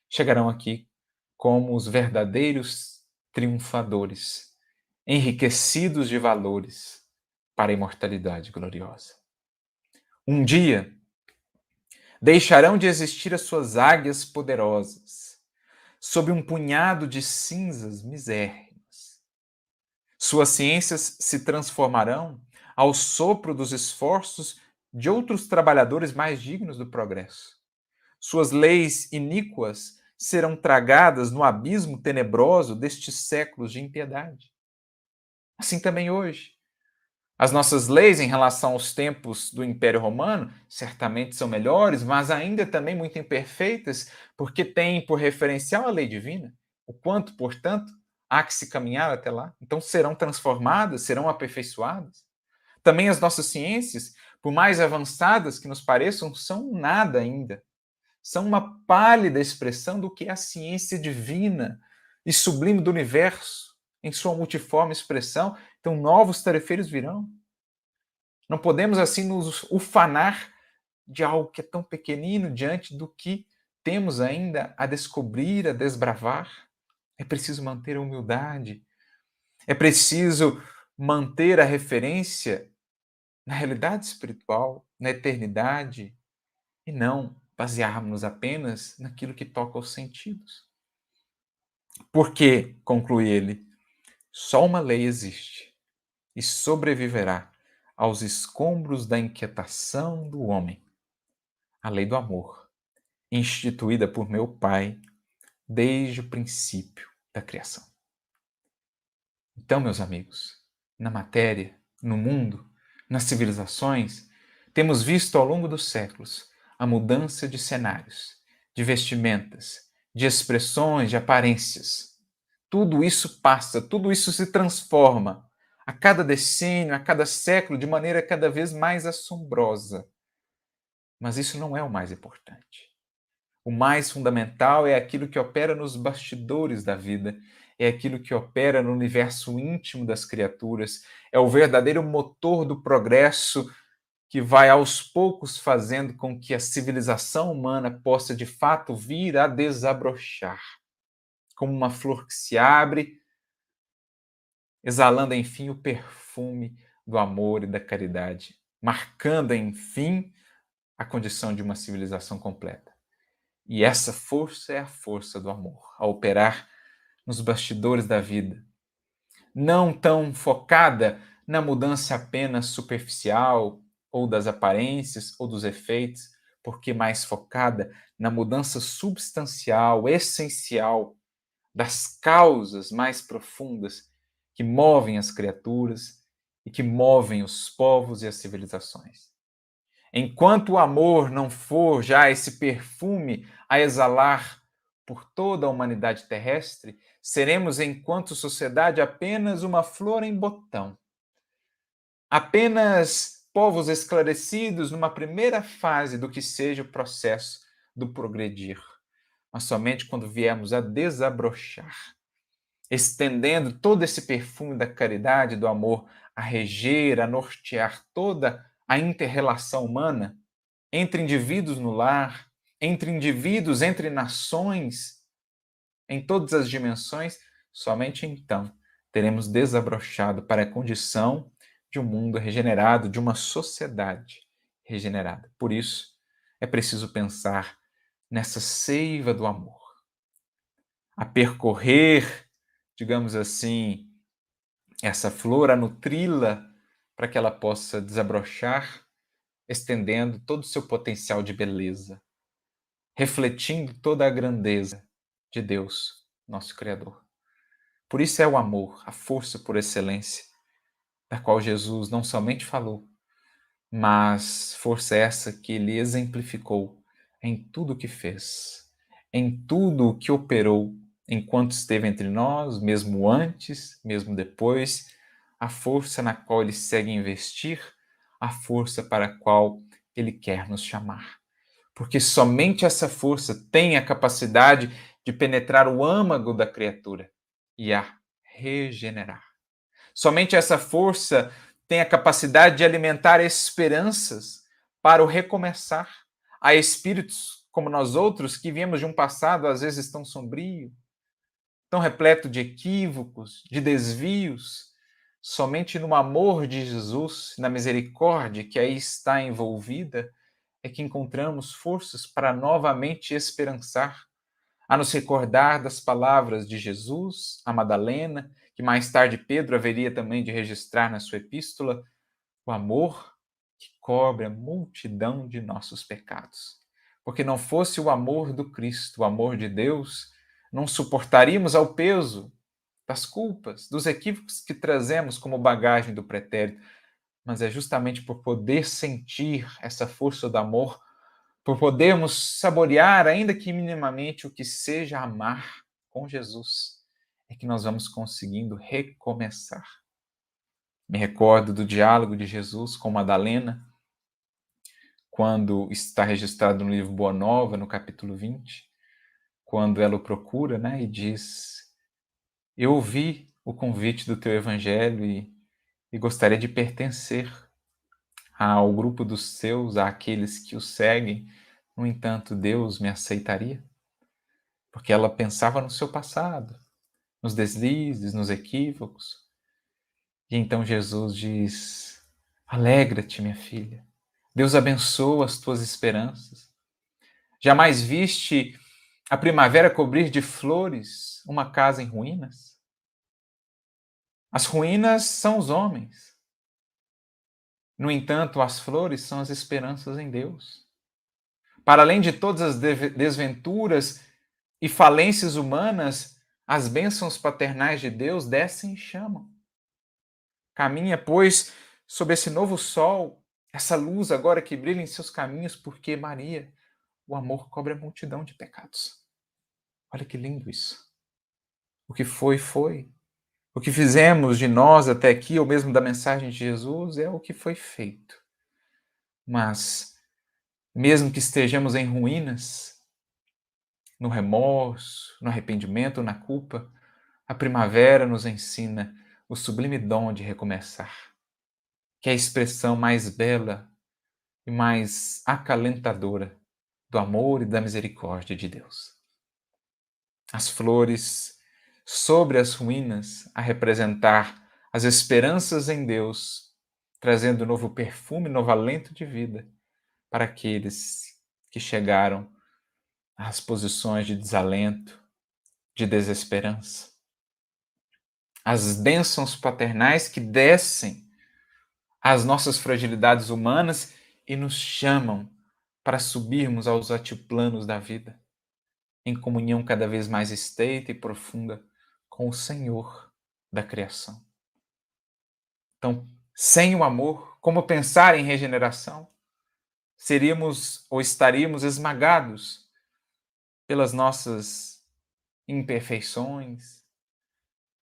chegarão aqui como os verdadeiros triunfadores, enriquecidos de valores para a imortalidade gloriosa. Um dia, deixarão de existir as suas águias poderosas, sob um punhado de cinzas misérrimas. Suas ciências se transformarão ao sopro dos esforços de outros trabalhadores mais dignos do progresso. Suas leis iníquas serão tragadas no abismo tenebroso destes séculos de impiedade. Assim também hoje. As nossas leis em relação aos tempos do Império Romano certamente são melhores, mas ainda também muito imperfeitas, porque têm por referencial a lei divina. O quanto, portanto, há que se caminhar até lá. Então serão transformadas, serão aperfeiçoadas. Também as nossas ciências, por mais avançadas que nos pareçam, são nada ainda. São uma pálida expressão do que é a ciência divina e sublime do universo, em sua multiforme expressão. Então, novos tarefeiros virão. Não podemos, assim, nos ufanar de algo que é tão pequenino diante do que temos ainda a descobrir, a desbravar. É preciso manter a humildade. É preciso manter a referência na realidade espiritual, na eternidade, e não basearmos apenas naquilo que toca aos sentidos. Porque, conclui ele, só uma lei existe e sobreviverá aos escombros da inquietação do homem, a lei do amor, instituída por meu Pai desde o princípio da criação. Então, meus amigos, na matéria, no mundo, nas civilizações, temos visto ao longo dos séculos a mudança de cenários, de vestimentas, de expressões, de aparências. Tudo isso passa, tudo isso se transforma a cada decênio, a cada século, de maneira cada vez mais assombrosa. Mas isso não é o mais importante. O mais fundamental é aquilo que opera nos bastidores da vida, é aquilo que opera no universo íntimo das criaturas, é o verdadeiro motor do progresso que vai aos poucos fazendo com que a civilização humana possa de fato vir a desabrochar, como uma flor que se abre, exalando enfim o perfume do amor e da caridade, marcando enfim a condição de uma civilização completa. E essa força é a força do amor, a operar nos bastidores da vida, não tão focada na mudança apenas superficial, ou das aparências, ou dos efeitos, porque mais focada na mudança substancial, essencial, das causas mais profundas que movem as criaturas e que movem os povos e as civilizações. Enquanto o amor não for já esse perfume a exalar por toda a humanidade terrestre, seremos, enquanto sociedade, apenas uma flor em botão, apenas povos esclarecidos numa primeira fase do que seja o processo do progredir, mas somente quando viemos a desabrochar, estendendo todo esse perfume da caridade, do amor, a reger, a nortear toda a inter-relação humana, entre indivíduos no lar, entre indivíduos, entre nações, em todas as dimensões, somente então teremos desabrochado para a condição de um mundo regenerado, de uma sociedade regenerada. Por isso, é preciso pensar nessa seiva do amor, a percorrer, digamos assim, essa flor, a nutri-la para que ela possa desabrochar, estendendo todo o seu potencial de beleza, refletindo toda a grandeza de Deus, nosso Criador. Por isso é o amor, a força por excelência, da qual Jesus não somente falou, mas força essa que ele exemplificou em tudo o que fez, em tudo o que operou enquanto esteve entre nós, mesmo antes, mesmo depois, a força na qual ele segue a investir, a força para a qual ele quer nos chamar. Porque somente essa força tem a capacidade de penetrar o âmago da criatura e a regenerar. Somente essa força tem a capacidade de alimentar esperanças para o recomeçar. Há espíritos como nós outros que viemos de um passado às vezes tão sombrio, tão repleto de equívocos, de desvios. Somente no amor de Jesus, na misericórdia que aí está envolvida, é que encontramos forças para novamente esperançar, a nos recordar das palavras de Jesus, a Madalena, que mais tarde Pedro haveria também de registrar na sua epístola, o amor que cobre a multidão de nossos pecados. Porque não fosse o amor do Cristo, o amor de Deus, não suportaríamos ao peso das culpas, dos equívocos que trazemos como bagagem do pretérito, mas é justamente por poder sentir essa força do amor, por podermos saborear, ainda que minimamente, o que seja amar com Jesus, é que nós vamos conseguindo recomeçar. Me recordo do diálogo de Jesus com Madalena, quando está registrado no livro Boa Nova, no capítulo 20, quando ela o procura, né, e diz: eu ouvi o convite do teu evangelho e gostaria de pertencer ao grupo dos seus, àqueles que o seguem. No entanto, Deus me aceitaria? Porque ela pensava no seu passado, nos deslizes, nos equívocos. E então Jesus diz: alegra-te, minha filha. Deus abençoa as tuas esperanças. Jamais viste a primavera cobrir de flores uma casa em ruínas? As ruínas são os homens. No entanto, as flores são as esperanças em Deus. Para além de todas as desventuras e falências humanas, as bênçãos paternais de Deus descem e chamam. Caminha, pois, sob esse novo sol, essa luz agora que brilha em seus caminhos, porque Maria, o amor cobre a multidão de pecados. Olha que lindo isso. O que foi, foi. O que fizemos de nós até aqui, ou mesmo da mensagem de Jesus, é o que foi feito. Mas, mesmo que estejamos em ruínas, no remorso, no arrependimento, na culpa, a primavera nos ensina o sublime dom de recomeçar, que é a expressão mais bela e mais acalentadora do amor e da misericórdia de Deus. As flores sobre as ruínas a representar as esperanças em Deus, trazendo novo perfume, novo alento de vida para aqueles que chegaram às posições de desalento, de desesperança. As bênçãos paternais que descem às nossas fragilidades humanas e nos chamam para subirmos aos altiplanos da vida. em comunhão cada vez mais estreita e profunda com o Senhor da criação. Então, sem o amor, como pensar em regeneração? Seríamos ou estaríamos esmagados pelas nossas imperfeições,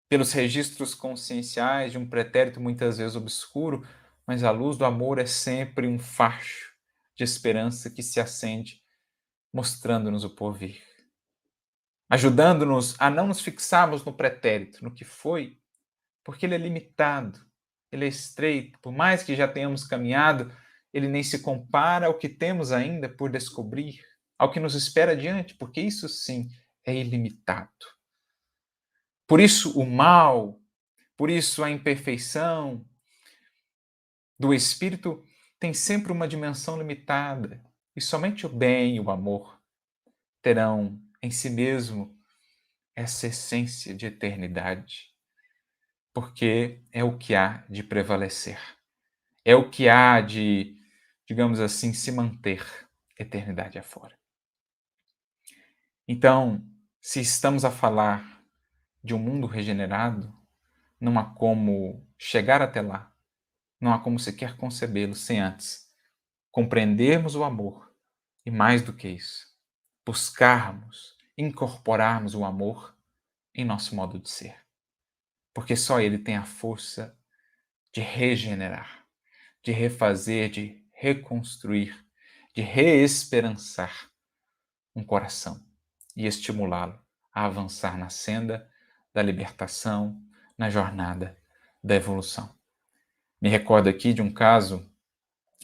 pelos registros conscienciais de um pretérito muitas vezes obscuro, mas a luz do amor é sempre um facho de esperança que se acende, mostrando-nos o porvir, ajudando-nos a não nos fixarmos no pretérito, no que foi, porque ele é limitado, ele é estreito, por mais que já tenhamos caminhado, ele nem se compara ao que temos ainda por descobrir, ao que nos espera adiante, porque isso sim é ilimitado. Por isso o mal, por isso a imperfeição do espírito tem sempre uma dimensão limitada, e somente o bem e o amor terão em si mesmo essa essência de eternidade, porque é o que há de prevalecer, é o que há de, digamos assim, se manter eternidade afora. Então, se estamos a falar de um mundo regenerado, não há como chegar até lá, não há como sequer concebê-lo sem antes compreendermos o amor e, mais do que isso, buscarmos, incorporarmos o amor em nosso modo de ser. Porque só ele tem a força de regenerar, de refazer, de reconstruir, de reesperançar um coração e estimulá-lo a avançar na senda da libertação, na jornada da evolução. Me recordo aqui de um caso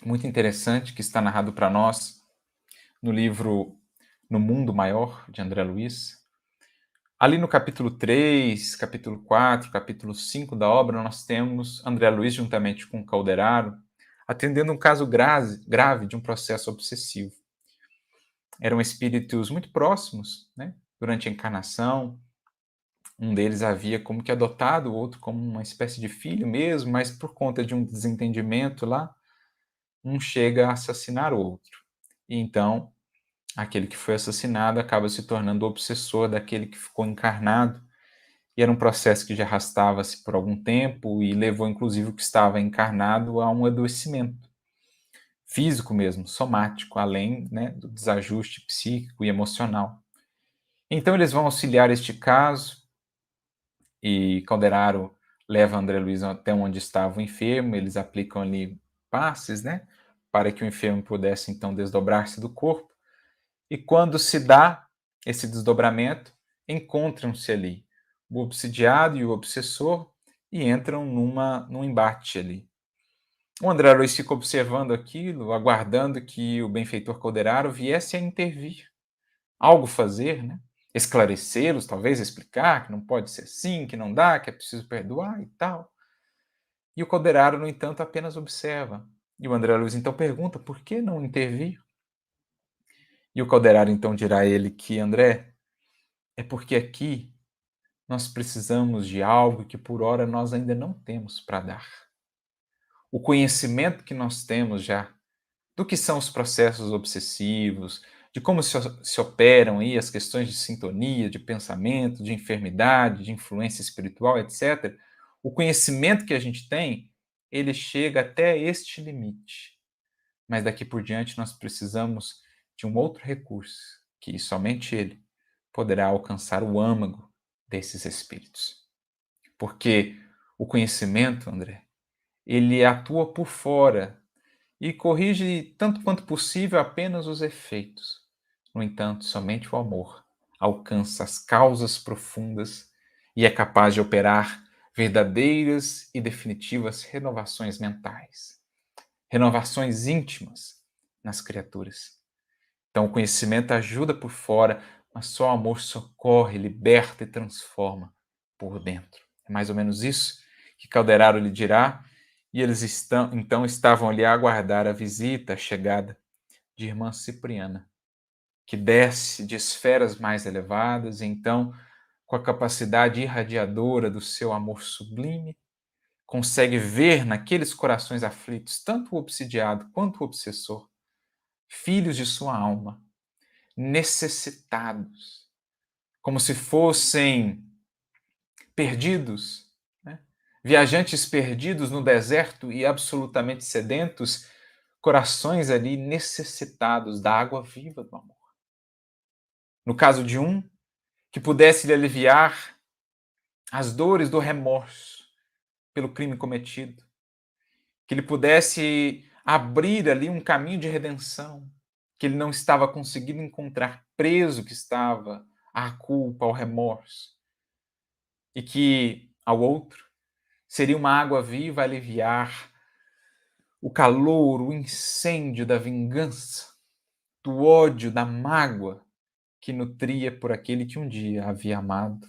muito interessante que está narrado para nós no livro No Mundo Maior, de André Luiz. Ali no capítulo 3, capítulo 4, capítulo 5 da obra, nós temos André Luiz, juntamente com Calderaro, atendendo um caso grave de um processo obsessivo. Eram espíritos muito próximos, né? Durante a encarnação, um deles havia como que adotado o outro como uma espécie de filho mesmo, mas por conta de um desentendimento lá, um chega a assassinar o outro. E então, aquele que foi assassinado acaba se tornando o obsessor daquele que ficou encarnado. E era um processo que já arrastava-se por algum tempo e levou, inclusive, o que estava encarnado a um adoecimento físico mesmo, somático, além, né, do desajuste psíquico e emocional. Então, eles vão auxiliar este caso e Calderaro leva André Luiz até onde estava o enfermo, eles aplicam ali passes, né, para que o enfermo pudesse, então, desdobrar-se do corpo. E quando se dá esse desdobramento, encontram-se ali o obsidiado e o obsessor e entram num embate ali. O André Luiz fica observando aquilo, aguardando que o benfeitor Calderaro viesse a intervir, algo fazer, né? Esclarecê-los, talvez explicar que não pode ser assim, que não dá, que é preciso perdoar e tal. E o Calderaro, no entanto, apenas observa. E o André Luiz então pergunta por que não intervir? E o Calderaro então dirá a ele que, André, é porque aqui nós precisamos de algo que por ora nós ainda não temos para dar. O conhecimento que nós temos já do que são os processos obsessivos, de como se operam aí as questões de sintonia, de pensamento, de enfermidade, de influência espiritual, etc. O conhecimento que a gente tem, ele chega até este limite. Mas daqui por diante nós precisamos de um outro recurso, que somente ele poderá alcançar o âmago desses espíritos. Porque o conhecimento, André, ele atua por fora e corrige tanto quanto possível apenas os efeitos. No entanto, somente o amor alcança as causas profundas e é capaz de operar verdadeiras e definitivas renovações mentais, renovações íntimas nas criaturas. Então, o conhecimento ajuda por fora, mas só o amor socorre, liberta e transforma por dentro. É mais ou menos isso que Calderaro lhe dirá, e eles então estavam ali a aguardar a visita, a chegada de irmã Cipriana, que desce de esferas mais elevadas, e então, com a capacidade irradiadora do seu amor sublime, consegue ver naqueles corações aflitos, tanto o obsidiado quanto o obsessor, filhos de sua alma, necessitados, como se fossem perdidos, né? Viajantes perdidos no deserto e absolutamente sedentos, corações ali necessitados da água viva do amor. No caso de um, que pudesse lhe aliviar as dores do remorso pelo crime cometido, que ele pudesse abrir ali um caminho de redenção, que ele não estava conseguindo encontrar, preso que estava à culpa, ao remorso, e que ao outro seria uma água viva a aliviar o calor, o incêndio da vingança, do ódio, da mágoa que nutria por aquele que um dia havia amado.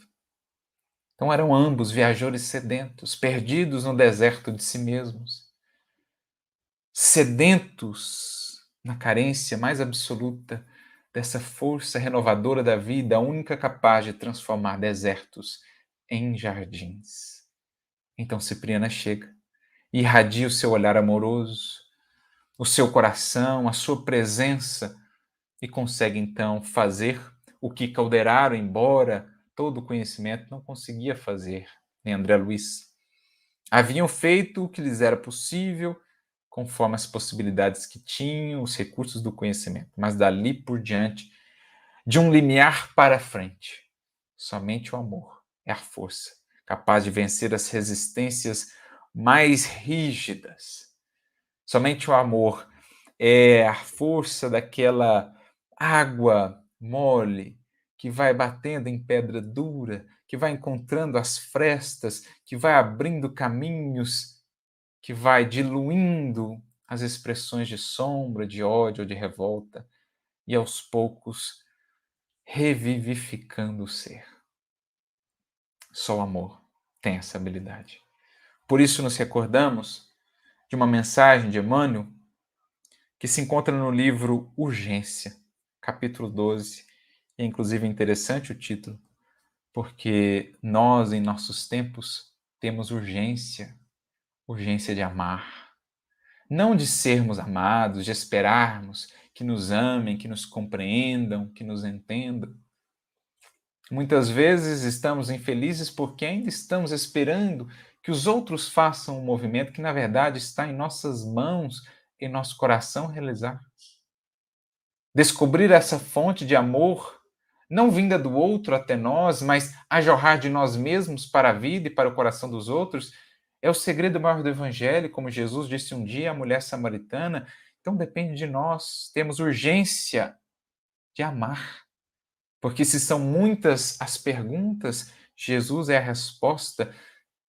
Então eram ambos viajores sedentos, perdidos no deserto de si mesmos, sedentos na carência mais absoluta dessa força renovadora da vida, a única capaz de transformar desertos em jardins. Então Cipriana chega e irradia o seu olhar amoroso, o seu coração, a sua presença, e consegue então fazer o que Calderaro, embora todo o conhecimento, não conseguia fazer, nem André Luiz. Haviam feito o que lhes era possível, conforme as possibilidades que tinham, os recursos do conhecimento, mas dali por diante, de um limiar para frente, somente o amor é a força capaz de vencer as resistências mais rígidas. Somente o amor é a força daquela água mole que vai batendo em pedra dura, que vai encontrando as frestas, que vai abrindo caminhos, que vai diluindo as expressões de sombra, de ódio ou de revolta, e aos poucos revivificando o ser. Só o amor tem essa habilidade. Por isso nos recordamos de uma mensagem de Emmanuel que se encontra no livro Urgência, capítulo 12. É inclusive interessante o título, porque nós, em nossos tempos, temos urgência, urgência de amar. Não de sermos amados, de esperarmos que nos amem, que nos compreendam, que nos entendam. Muitas vezes estamos infelizes porque ainda estamos esperando que os outros façam um movimento que, na verdade, está em nossas mãos, em nosso coração realizar. Descobrir essa fonte de amor, não vinda do outro até nós, mas a jorrar de nós mesmos para a vida e para o coração dos outros, é o segredo maior do Evangelho, como Jesus disse um dia à mulher samaritana. Então depende de nós, temos urgência de amar. Porque se são muitas as perguntas, Jesus é a resposta,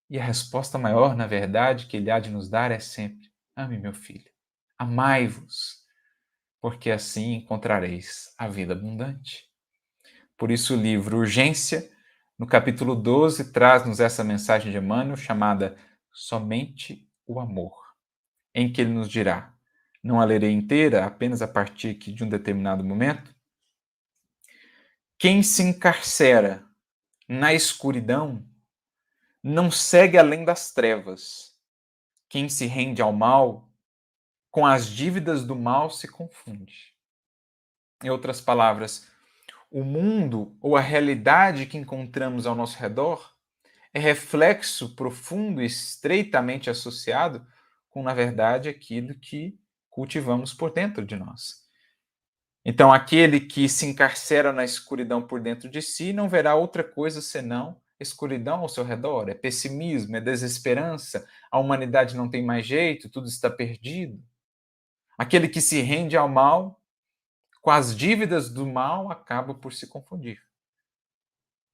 e a resposta maior, na verdade, que Ele há de nos dar é sempre: ame meu filho, amai-vos, porque assim encontrareis a vida abundante. Por isso o livro Urgência, no capítulo 12, traz-nos essa mensagem de Emmanuel chamada Somente o Amor, em que ele nos dirá, não a lerei inteira, apenas a partir de um determinado momento: quem se encarcera na escuridão não segue além das trevas. Quem se rende ao mal, com as dívidas do mal se confunde. Em outras palavras, o mundo ou a realidade que encontramos ao nosso redor é reflexo profundo e estreitamente associado com, na verdade, aquilo que cultivamos por dentro de nós. Então, aquele que se encarcera na escuridão por dentro de si não verá outra coisa senão escuridão ao seu redor. É pessimismo, é desesperança, a humanidade não tem mais jeito, tudo está perdido. Aquele que se rende ao mal, com as dívidas do mal, acaba por se confundir.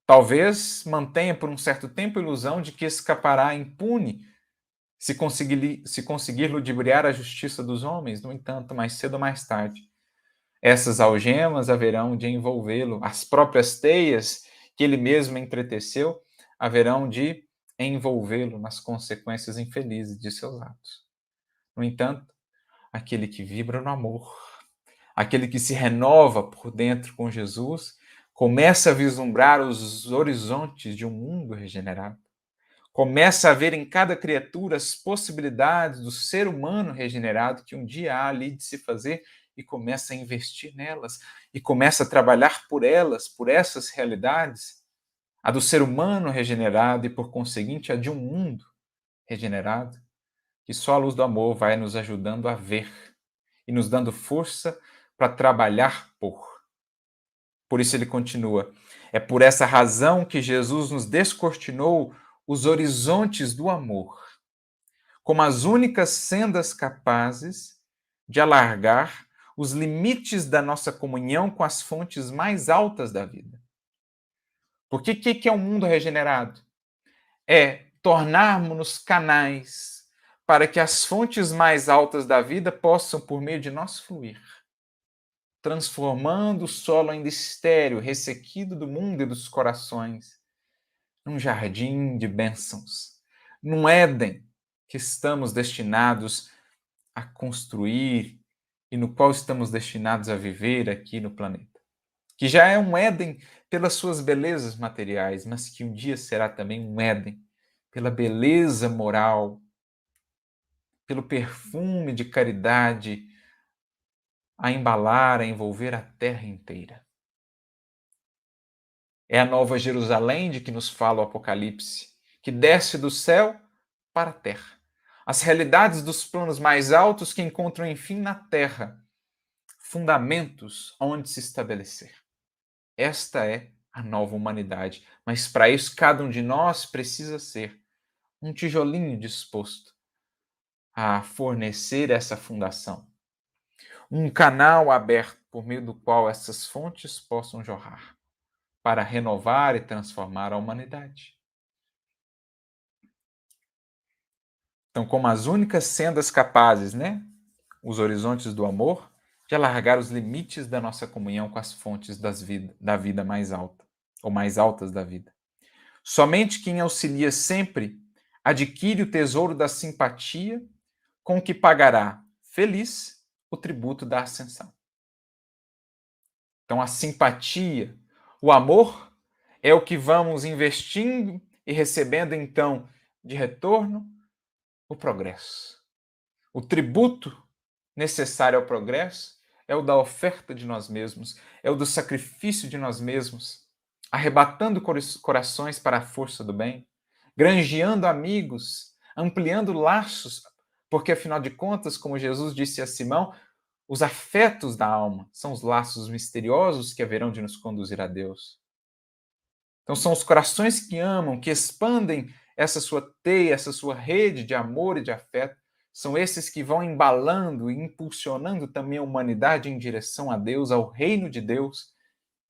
Talvez mantenha por um certo tempo a ilusão de que escapará impune se conseguir ludibriar a justiça dos homens. No entanto, mais cedo ou mais tarde, essas algemas haverão de envolvê-lo, as próprias teias que ele mesmo entreteceu haverão de envolvê-lo nas consequências infelizes de seus atos. No entanto, aquele que vibra no amor, aquele que se renova por dentro com Jesus, começa a vislumbrar os horizontes de um mundo regenerado, Começa a ver em cada criatura as possibilidades do ser humano regenerado que um dia há ali de se fazer e começa a investir nelas e começa a trabalhar por elas, por essas realidades, a do ser humano regenerado e, por conseguinte, a de um mundo regenerado, que só a luz do amor vai nos ajudando a ver e nos dando força para trabalhar por. Por isso ele continua: é por essa razão que Jesus nos descortinou os horizontes do amor, como as únicas sendas capazes de alargar os limites da nossa comunhão com as fontes mais altas da vida. Porque o que é um mundo regenerado? É tornarmos-nos canais para que as fontes mais altas da vida possam, por meio de nós, fluir, transformando o solo ainda estéril, ressequido do mundo e dos corações, num jardim de bênçãos, num Éden que estamos destinados a construir e no qual estamos destinados a viver aqui no planeta. Que já é um Éden pelas suas belezas materiais, mas que um dia será também um Éden pela beleza moral, pelo perfume de caridade a embalar, a envolver a terra inteira. É a nova Jerusalém de que nos fala o Apocalipse, que desce do céu para a terra. As realidades dos planos mais altos que encontram, enfim, na terra fundamentos onde se estabelecer. Esta é a nova humanidade, mas para isso cada um de nós precisa ser um tijolinho disposto a fornecer essa fundação, um canal aberto por meio do qual essas fontes possam jorrar para renovar e transformar a humanidade. Então, como as únicas sendas capazes, os horizontes do amor, de alargar os limites da nossa comunhão com as fontes da vida mais alta, ou mais altas da vida. Somente quem auxilia sempre adquire o tesouro da simpatia com que pagará, feliz, o tributo da ascensão. Então, a simpatia, o amor, é o que vamos investindo e recebendo, então, de retorno, o progresso. O tributo necessário ao progresso é o da oferta de nós mesmos, é o do sacrifício de nós mesmos, arrebatando corações para a força do bem, granjeando amigos, ampliando laços, porque afinal de contas, como Jesus disse a Simão, os afetos da alma são os laços misteriosos que haverão de nos conduzir a Deus. Então são os corações que amam, que expandem essa sua teia, essa sua rede de amor e de afeto, são esses que vão embalando e impulsionando também a humanidade em direção a Deus, ao reino de Deus,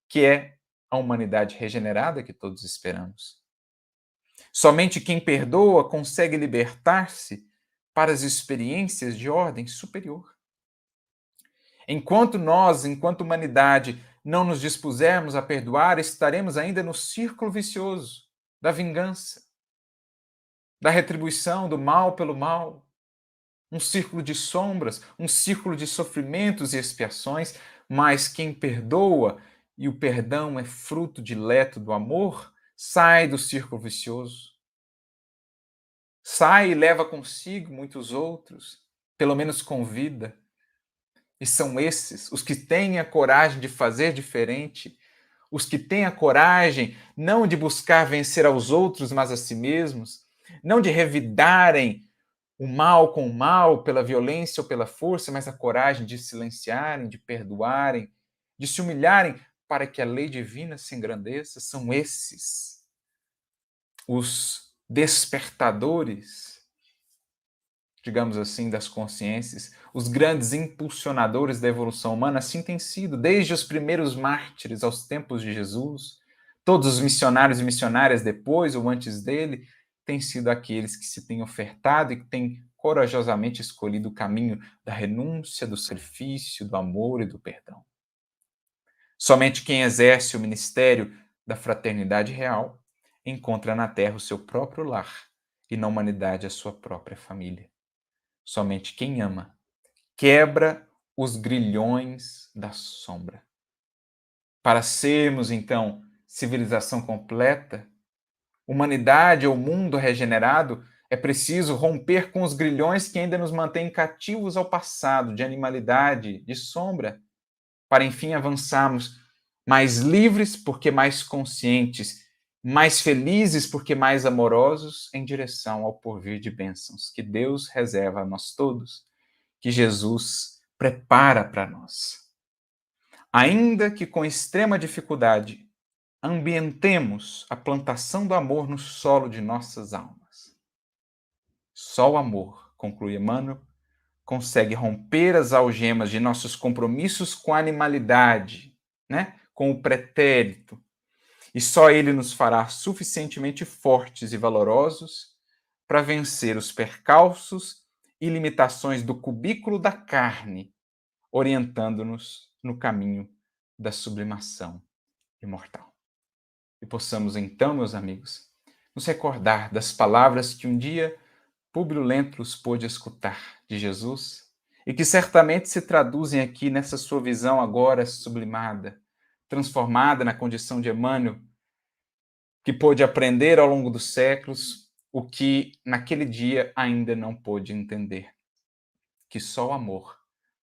que é a humanidade regenerada que todos esperamos. Somente quem perdoa consegue libertar-se para as experiências de ordem superior. Enquanto nós, enquanto humanidade, não nos dispusermos a perdoar, estaremos ainda no círculo vicioso da vingança, da retribuição do mal pelo mal, um círculo de sombras, um círculo de sofrimentos e expiações, mas quem perdoa, e o perdão é fruto dileto do amor, sai do círculo vicioso. Sai e leva consigo muitos outros, pelo menos convida. E são esses os que têm a coragem de fazer diferente, os que têm a coragem não de buscar vencer aos outros, mas a si mesmos, não de revidarem o mal com o mal, pela violência ou pela força, mas a coragem de silenciarem, de perdoarem, de se humilharem para que a lei divina se engrandeça. São esses os despertadores, digamos assim, das consciências, os grandes impulsionadores da evolução humana. Assim tem sido, desde os primeiros mártires aos tempos de Jesus, todos os missionários e missionárias depois ou antes dele, têm sido aqueles que se têm ofertado e que têm corajosamente escolhido o caminho da renúncia, do sacrifício, do amor e do perdão. Somente quem exerce o ministério da fraternidade real encontra na Terra o seu próprio lar e na humanidade a sua própria família. Somente quem ama quebra os grilhões da sombra. Para sermos, então, civilização completa, humanidade ou mundo regenerado, é preciso romper com os grilhões que ainda nos mantêm cativos ao passado, de animalidade, de sombra, para enfim avançarmos mais livres porque mais conscientes, mais felizes porque mais amorosos em direção ao porvir de bênçãos que Deus reserva a nós todos, que Jesus prepara para nós. Ainda que com extrema dificuldade, ambientemos a plantação do amor no solo de nossas almas. Só o amor, conclui Emmanuel, consegue romper as algemas de nossos compromissos com a animalidade, né? Com o pretérito, e só ele nos fará suficientemente fortes e valorosos para vencer os percalços e limitações do cubículo da carne, orientando-nos no caminho da sublimação imortal. E possamos então, meus amigos, nos recordar das palavras que um dia Públio Lentulus pôde escutar de Jesus e que certamente se traduzem aqui nessa sua visão agora sublimada, transformada na condição de Emmanuel, que pôde aprender ao longo dos séculos o que naquele dia ainda não pôde entender, que só o amor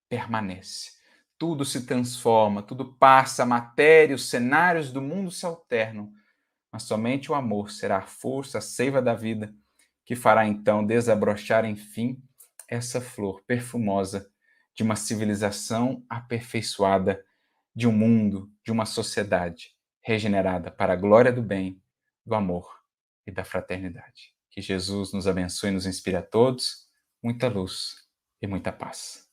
permanece. Tudo se transforma, tudo passa, a matéria, os cenários do mundo se alternam, mas somente o amor será a força, a seiva da vida, que fará então desabrochar, enfim, essa flor perfumosa de uma civilização aperfeiçoada, de um mundo, de uma sociedade regenerada para a glória do bem, do amor e da fraternidade. Que Jesus nos abençoe e nos inspire a todos. Muita luz e muita paz.